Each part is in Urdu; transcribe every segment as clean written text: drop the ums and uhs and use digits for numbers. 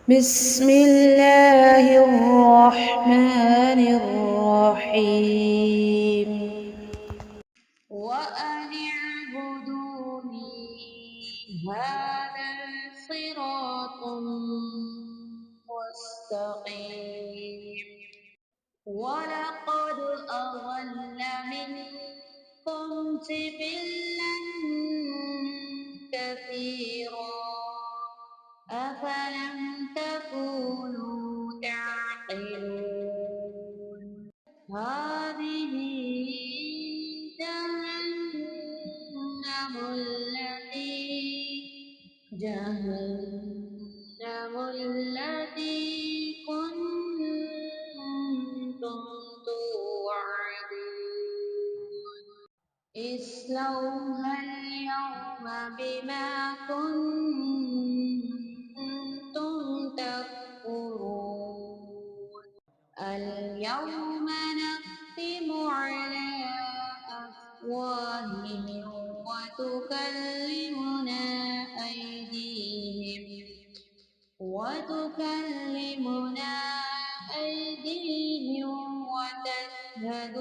بسم الله الرحمن الرحيم وأن اعبدوني هذا صراط مستقيم ولقد أضل منكم جبلا كثيرا أفلم تكونوا تعقلون هذه جهنم التي كنتم توعدون اصلوها اليوم بما كنتم تكفرون اليوم نختم على أفواههم وتكلمنا أيديهم وتشهد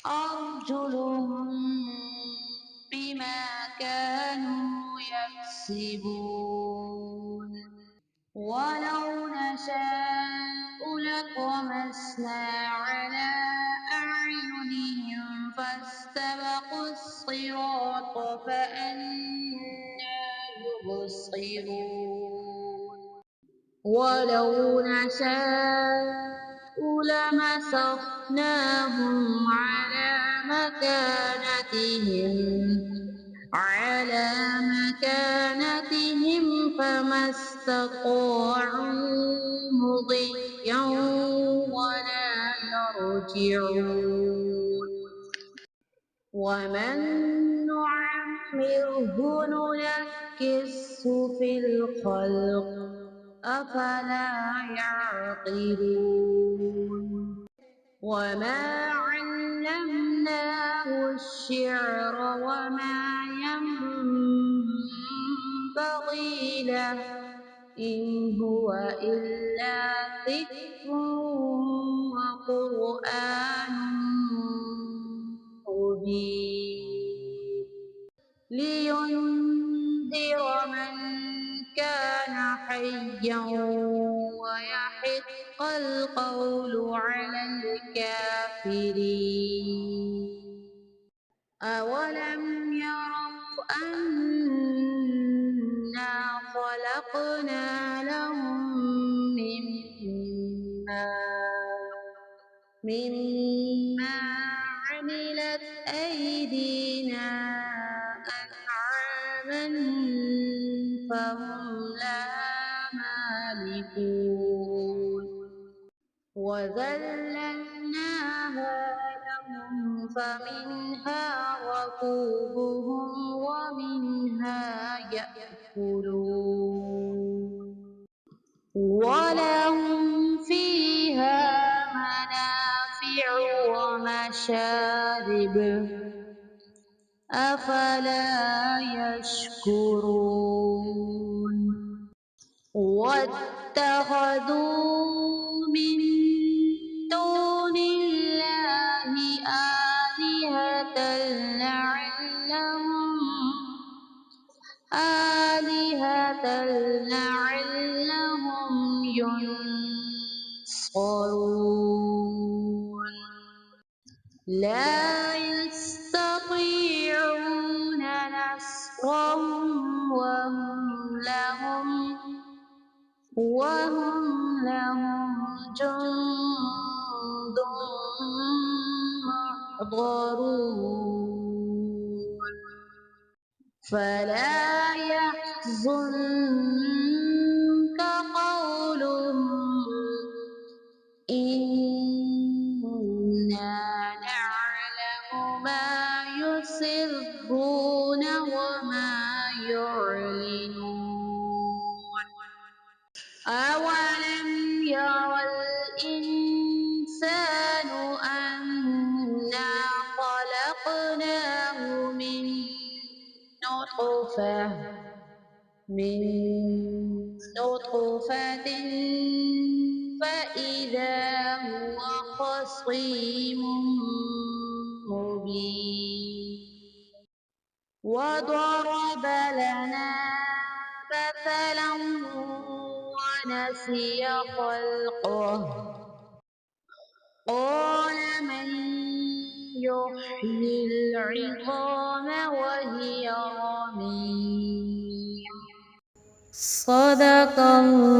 أرجلهم بما كانوا يكسبون ولو نشاء لطمسنا على أعينهم فاستبقوا الصراط فأنى يبصرون ولو نشاء لمسخناهم على مكانتهم فما استطاعوا مضيا ولا يرجعون ومن نعمره ننكسه في الخلق أفلا يعقلون وما علمناه الشعر وما ينبغي له إن هو إلا ذكر وقرآن مبين لينذر من كان حيا ويحق القول على الكافرين أولم يروا أنا خلقنا لهم مما عملت أيدينا أنعاما فهم لها مالكون وذللناها لهم فمنها ركوبهم ومنها يأكلون ولهم فيها منافع ومشارب أفلا يشكرون واتخذوا من دون الله آلهة لعلهم ينصرون لا يستطيعون نصرهم وهم لهم جند محضرون فلا يحزنك قولهم إنا نعلم ما يسرون وما يعلنون أولم ير الإنسان أنا خلقناه من نطفة من نطفة فإذا هو خصيم مبين وضرب لنا مثلا ونسي خلقه قال من يحيي العظام وهي رميم صدق الله